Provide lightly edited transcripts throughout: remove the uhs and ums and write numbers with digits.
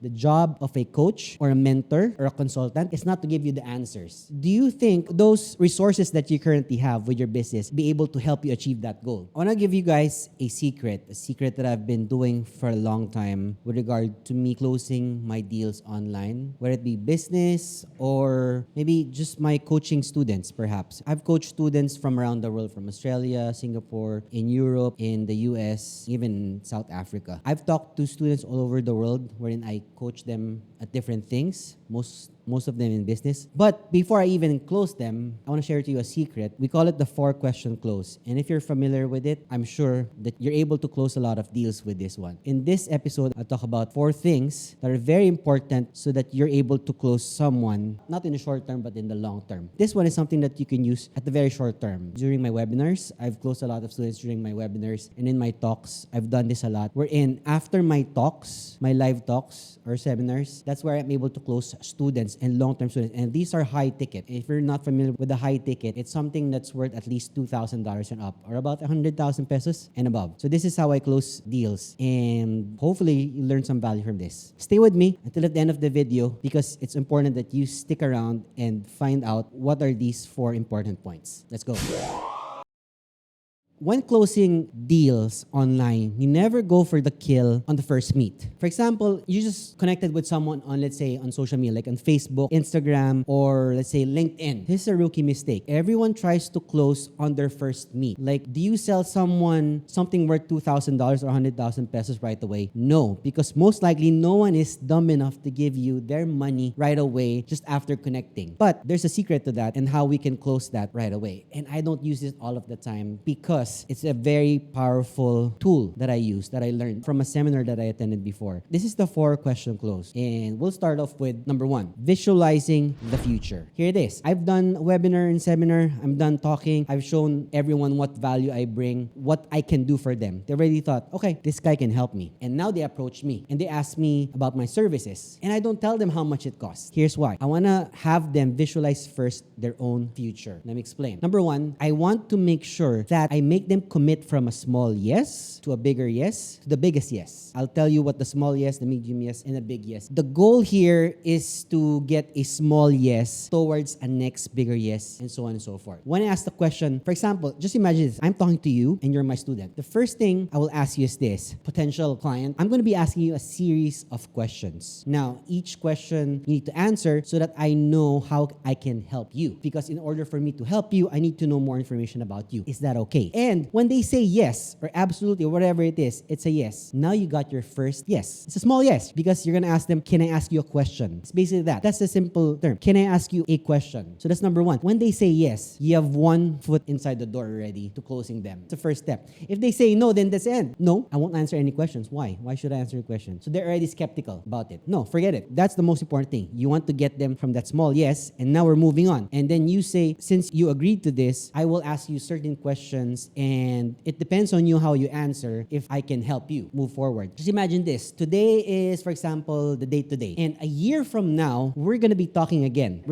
The job of a coach or a mentor or a consultant is not to give you the answers. Do you think those resources that you currently have with your business be able to help you achieve that goal? I want to give you guys a secret that I've been doing for a long time with regard to me closing my deals online, whether it be business or maybe just my coaching students, perhaps. I've coached students from around the world, from Australia, Singapore, in Europe, in the US, even in South Africa. I've talked to students all over the world wherein I coach them at different things, most of them in business. But before I even close them, I want to share to you a secret. We call it the 4-question close. And if you're familiar with it, I'm sure that you're able to close a lot of deals with this one. In this episode, I'll talk about 4 things that are very important so that you're able to close someone, not in the short term, but in the long term. This one is something that you can use at the very short term. During my webinars, I've closed a lot of students during my webinars. And in my talks, I've done this a lot. Wherein, after my talks, my live talks or seminars, that's where I'm able to close students and long-term students. And these are high ticket. If you're not familiar with the high ticket, it's something that's worth at least $2,000 and up, or about 100,000 pesos and above. So this is how I close deals. And hopefully you learn some value from this. Stay with me until at the end of the video because it's important that you stick around and find out what are these 4 important points. Let's go. When closing deals online, you never go for the kill on the first meet. For example, you just connected with someone on, let's say, on social media, like on Facebook, Instagram, or let's say LinkedIn. This is a rookie mistake. Everyone tries to close on their first meet. Like, do you sell someone something worth $2,000 or 100,000 pesos right away? No, because most likely no one is dumb enough to give you their money right away just after connecting. But there's a secret to that and how we can close that right away. And I don't use it all of the time because it's a very powerful tool that I use, that I learned from a seminar that I attended before. This is the 4-question close. And we'll start off with number 1, visualizing the future. Here it is. I've done a webinar and seminar. I'm done talking. I've shown everyone what value I bring, what I can do for them. They already thought, okay, this guy can help me. And now they approach me and they ask me about my services. And I don't tell them how much it costs. Here's why. I want to have them visualize first their own future. Let me explain. Number 1, I want to make sure that I make them commit from a small yes to a bigger yes to the biggest yes. I'll tell you what the small yes, the medium yes, and the big yes. The goal here is to get a small yes towards a next bigger yes, and so on and so forth. When I ask the question, for example, just imagine this. I'm talking to you and you're my student. The first thing I will ask you is this, potential client. I'm going to be asking you a series of questions. Now, each question you need to answer so that I know how I can help you. Because in order for me to help you, I need to know more information about you. Is that okay? And when they say yes or absolutely or whatever it is, it's a yes. Now you got your first yes. It's a small yes because you're going to ask them, can I ask you a question? It's basically that. That's the simple term. Can I ask you a question? So that's number 1. When they say yes, you have 1 foot inside the door already to closing them. It's the first step. If they say no, then that's the end. No, I won't answer any questions. Why? Why should I answer a question? So they're already skeptical about it. No, forget it. That's the most important thing. You want to get them from that small yes, and now we're moving on. And then you say, since you agreed to this, I will ask you certain questions and it depends on you how you answer if I can help you move forward. Just imagine this. Today is, for example, the date today. And a year from now, we're going to be talking again.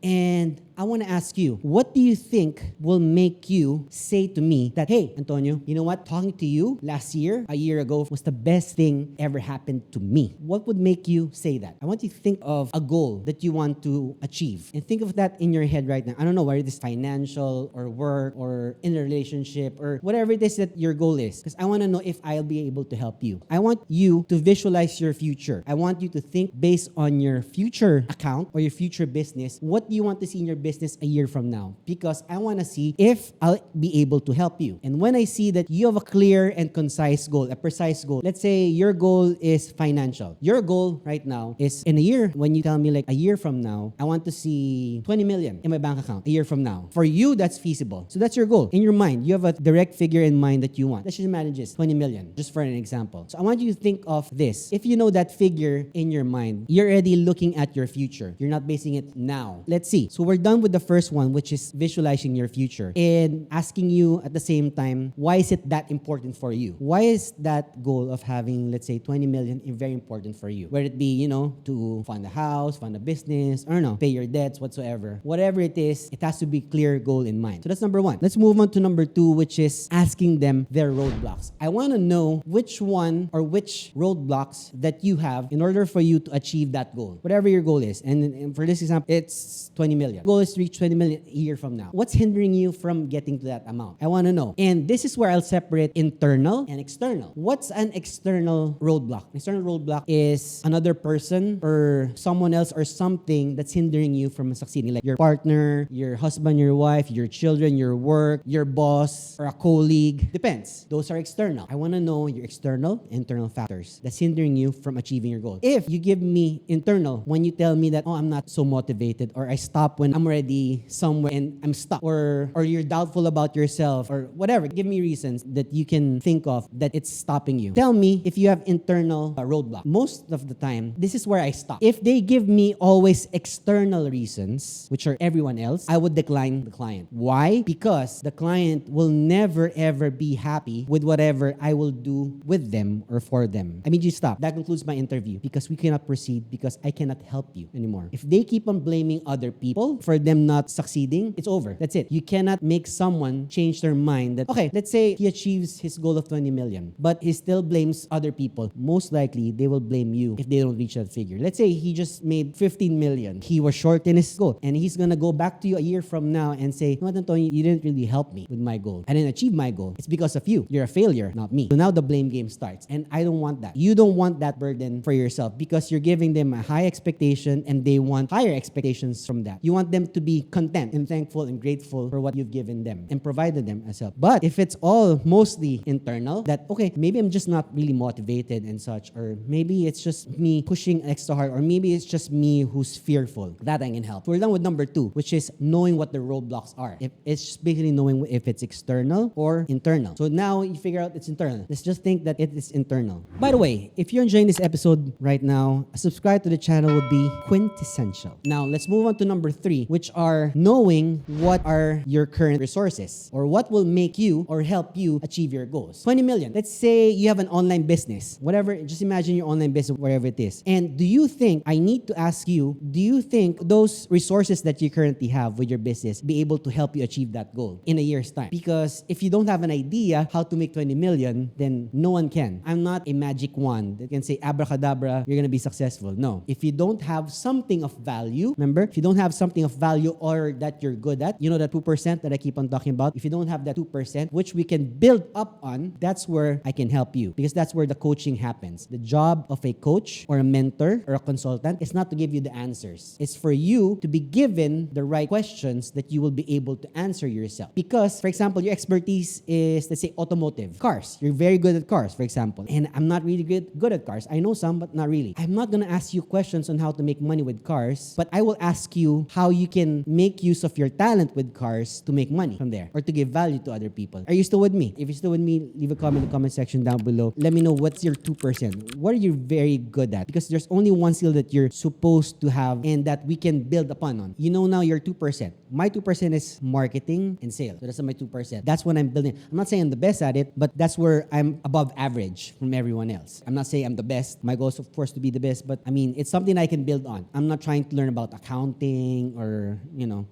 And I want to ask you, what do you think will make you say to me that, hey, Antonio, you know what? Talking to you last year, a year ago, was the best thing ever happened to me. What would make you say that? I want you to think of a goal that you want to achieve. And think of that in your head right now. I don't know whether it is financial or work or in a relationship or whatever it is that your goal is. Because I want to know if I'll be able to help you. I want you to visualize your future. I want you to think based on your future account or your future business. What do you want to see in your business a year from now? Because I want to see if I'll be able to help you. And when I see that you have a clear and concise goal, a precise goal, let's say your goal is financial. Your goal right now is in a year, when you tell me like a year from now, I want to see 20 million in my bank account a year from now. For you, that's feasible. So that's your goal. In your mind, you have a direct figure in mind that you want. Let's just imagine this, 20 million, just for an example. So I want you to think of this. If you know that figure in your mind, you're already looking at your future. You're not basing it now. Let's see. So we're done done with the first one, which is visualizing your future and asking you at the same time, why is it that important for you? Why is that goal of having, let's say, 20 million very important for you? Whether it be, to fund a house, fund a business, or pay your debts, whatsoever. Whatever it is, it has to be clear goal in mind. So that's number one. Let's move on to number two, which is asking them their roadblocks. I want to know which one or which roadblocks that you have in order for you to achieve that goal. Whatever your goal is. And for this example, it's 20 million. The goal is to reach 20 million a year from now. What's hindering you from getting to that amount? I want to know. And this is where I'll separate internal and external. What's an external roadblock? An external roadblock is another person or someone else or something that's hindering you from succeeding. Like your partner, your husband, your wife, your children, your work, your boss, or a colleague. Depends. Those are external. I want to know your external, internal factors that's hindering you from achieving your goal. If you give me internal, when you tell me that, I'm not so motivated, or I stop when I'm already somewhere and I'm stuck, or you're doubtful about yourself, or whatever, give me reasons that you can think of that it's stopping you. Tell me if you have internal roadblock. Most of the time, this is where I stop. If they give me always external reasons, which are everyone else, I would decline the client. Why? Because the client will never ever be happy with whatever I will do with them or for them. I mean, you stop. That concludes my interview because we cannot proceed because I cannot help you anymore. If they keep on blaming other people for them not succeeding, it's over. That's it. You cannot make someone change their mind that, okay, let's say he achieves his goal of 20 million, but he still blames other people. Most likely, they will blame you if they don't reach that figure. Let's say he just made 15 million. He was short in his goal. And he's gonna go back to you a year from now and say, "No, Antonio, you didn't really help me with my goal. I didn't achieve my goal. It's because of you. You're a failure, not me." So now the blame game starts. And I don't want that. You don't want that burden for yourself because you're giving them a high expectation and they want higher expectations from that. You want them to be content and thankful and grateful for what you've given them and provided them as help. But if it's all mostly internal, that, okay, maybe I'm just not really motivated and such, or maybe it's just me pushing extra hard, or maybe it's just me who's fearful, that I can help. So we're done with number two, which is knowing what the roadblocks are. If it's just basically knowing if it's external or internal. So now you figure out it's internal. Let's just think that it is internal. By the way, if you're enjoying this episode right now, subscribe to the channel would be quintessential. Now, let's move on to number three, which are knowing what are your current resources or what will make you or help you achieve your goals. 20 million. Let's say you have an online business, whatever, just imagine your online business, wherever it is. And do you think, I need to ask you, do you think those resources that you currently have with your business be able to help you achieve that goal in a year's time? Because if you don't have an idea how to make 20 million, then no one can. I'm not a magic wand that can say abracadabra, you're going to be successful. No. If you don't have something of value, remember, if you don't have something of value or that you're good at, that 2% that I keep on talking about, if you don't have that 2%, which we can build up on, that's where I can help you because that's where the coaching happens. The job of a coach or a mentor or a consultant is not to give you the answers. It's for you to be given the right questions that you will be able to answer yourself. Because, for example, your expertise is, let's say, automotive. Cars. You're very good at cars, for example. And I'm not really good at cars. I know some, but not really. I'm not going to ask you questions on how to make money with cars, but I will ask you how you can make use of your talent with cars to make money from there or to give value to other people. Are you still with me? If you're still with me, leave a comment in the comment section down below. Let me know what's your 2%. What are you very good at? Because there's only one skill that you're supposed to have and that we can build upon on. Now your 2%. My 2% is marketing and sales. So that's my 2%. That's what I'm building. I'm not saying I'm the best at it, but that's where I'm above average from everyone else. I'm not saying I'm the best. My goal is, of course, to be the best, but it's something I can build on. I'm not trying to learn about accounting or,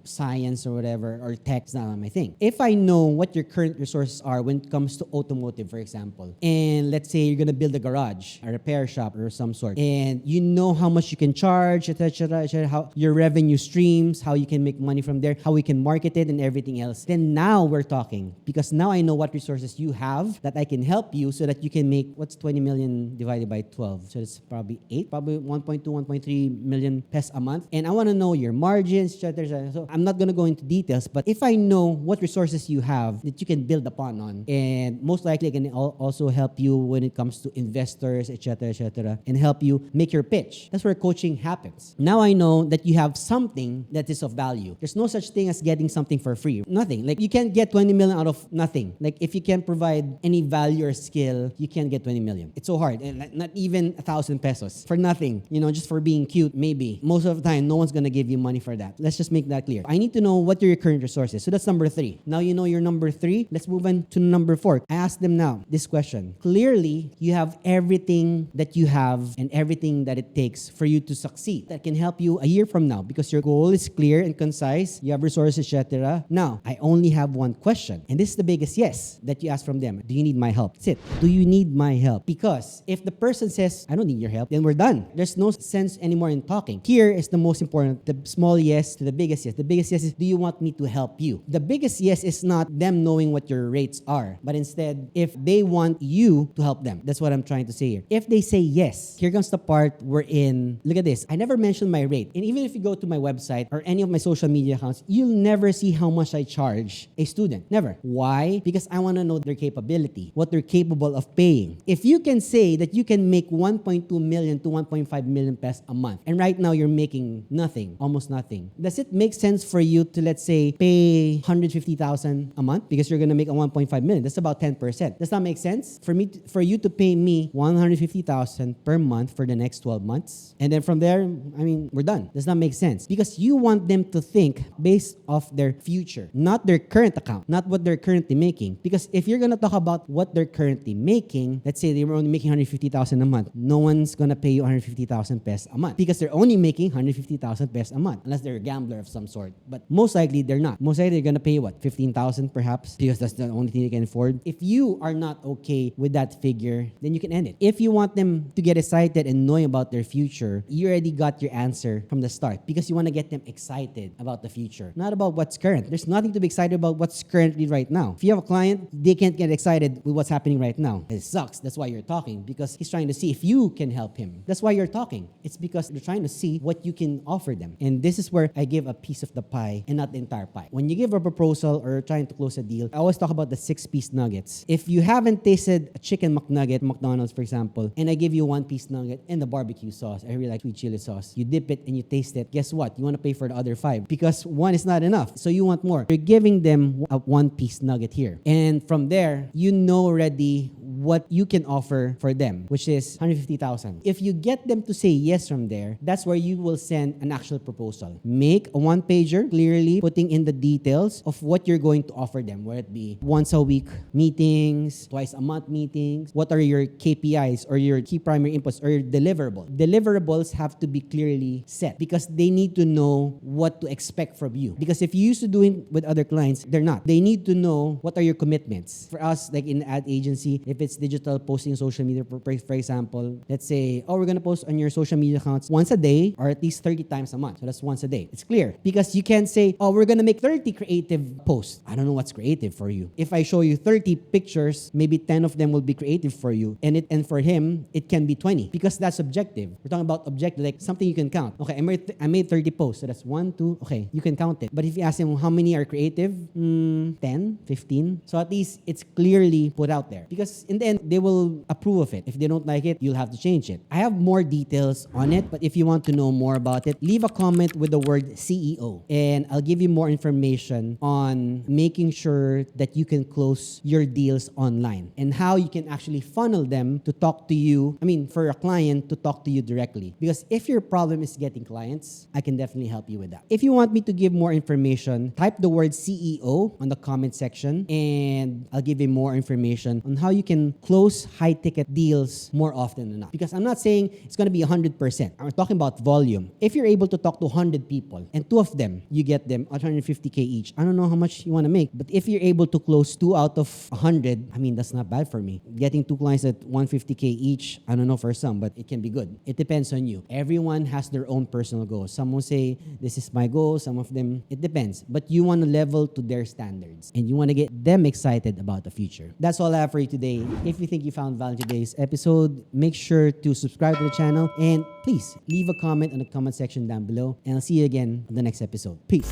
science or whatever, or tech. It's not my thing. If I know what your current resources are when it comes to automotive, for example, and let's say you're going to build a garage, a repair shop or some sort, and you know how much you can charge, etc., how your revenue streams, how you can make money from there, how we can market it and everything else, then now we're talking. Because now I know what resources you have that I can help you so that you can make, what's 20 million divided by 12? So it's probably 1.2, 1.3 million pesos a month. And I want to know your margins, etc. So I'm not going to go into details, but if I know what resources you have that you can build upon on, and most likely I can also help you when it comes to investors, etc., and help you make your pitch. That's where coaching happens. Now I know that you have something that is of value. There's no such thing as getting something for free. Nothing. Like, you can't get 20 million out of nothing. Like, if you can't provide any value or skill, you can't get 20 million. It's so hard. And not even 1,000 pesos for nothing. Just for being cute, maybe. Most of the time, no one's gonna give you money for that. Let's just make that clear. I need to know what are your current resources. So that's number 3. Now you know your number 3. Let's move on to number 4. I ask them now this question. Clearly, you have everything that you have and everything that it takes for you to succeed that can help you a year from now because your goal is clear and concise. You have resources, etc. Now, I only have one question. And this is the biggest yes that you ask from them. Do you need my help? That's it. Do you need my help? Because if the person says, I don't need your help, then we're done. There's no sense anymore in talking. Here is the most important, the small yes to the biggest yes. The biggest yes is, do you want me to help you? The biggest yes is not them knowing what your rates are, but instead, if they want you to help them. That's what I'm trying to say here. If they say yes, here comes the part we're in. Look at this. I never mentioned my rate. And even if you go to my website or any of my social media accounts, you'll never see how much I charge a student. Never. Why? Because I want to know their capability, what they're capable of paying. If you can say that you can make 1.2 million to 1.5 million pesos a month, and right now you're making nothing, almost nothing, does it make sense for you to, let's say, pay 150,000 a month because you're going to make a 1.5 million? That's about 10%. Does that make sense? For you to pay me 150,000 per month for the next 12 months, and then from there, we're done. Does that make sense? Because you want them to think based off their future, not their current account, not what they're currently making. Because if you're going to talk about what they're currently making, let's say they were only making 150,000 a month, no one's going to pay you 150,000 pesos a month because they're only making 150,000 pesos a month, unless they're a gambler of some sort. But most likely they're not. Most likely they're going to pay what, 15,000 perhaps, because that's the only thing they can afford. If you are not okay with that figure, then you can end it. If you want them to get excited and knowing about their future, you already got your answer from the start because you want to get them excited about the future, not about what's current. There's nothing to be excited about what's currently right now. If you have a client, they can't get excited with what's happening right now. It sucks. That's why you're talking, because he's trying to see if you can help him. That's why you're talking. It's because they're trying to see what you can offer them. And this is where I give a piece of the pie and not the entire pie. When you give a proposal or trying to close a deal, I always talk about the 6-piece nuggets. If you haven't tasted a chicken McNugget, McDonald's for example, and I give you 1-piece nugget and the barbecue sauce, I really like sweet chili sauce, you dip it and you taste it, guess what? You want to pay for the other 5 because 1 is not enough. So you want more. You're giving them a 1-piece nugget here. And from there, you know already what you can offer for them, which is 150,000. If you get them to say yes from there, that's where you will send an actual proposal. Make a 1-pager, clearly putting in the details of what you're going to offer them, whether it be once a week meetings, twice a month meetings, what are your KPIs or your key primary inputs or your deliverables. Deliverables have to be clearly set because they need to know what to expect from you. Because if you used to doing with other clients, they're not. They need to know what are your commitments. For us, like in ad agency, if it's digital posting social media, for example, let's say, we're going to post on your social media accounts once a day or at least 30 times a month. So that's once a day. It's clear because you can't say, we're going to make 30 creative posts. I don't know what's creative for you. If I show you 30 pictures, maybe 10 of them will be creative for you. And for him, it can be 20 because that's objective. We're talking about objective, like something you can count. Okay, I made 30 posts. So that's 1, 2. Okay, you can count it. But if you ask him how many are creative, 10, 15. So at least it's clearly put out there because in the end, they will approve of it. If they don't like it, you'll have to change it. I have more details on it, but if you want to know more about it, leave a comment with the word CEO and I'll give you more information on making sure that you can close your deals online and how you can actually funnel them to talk to you. For a client to talk to you directly. Because if your problem is getting clients, I can definitely help you with that. If you want me to give more information, type the word CEO on the comment section and I'll give you more information on how you can close high-ticket deals more often than not. Because I'm not saying it's going to be 100%. I'm talking about volume. If you're able to talk to 100 people and 2 of them, you get them 150K each. I don't know how much you want to make, but if you're able to close 2 out of 100, that's not bad for me. Getting 2 clients at 150K each, I don't know for some, but it can be good. It depends on you. Everyone has their own personal goals. Some will say, this is my goal. Some of them, it depends. But you want to level to their standards and you want to get them excited about the future. That's all I have for you today. If you think you found value in today's episode, make sure to subscribe to the channel and please leave a comment in the comment section down below and I'll see you again on the next episode. Peace.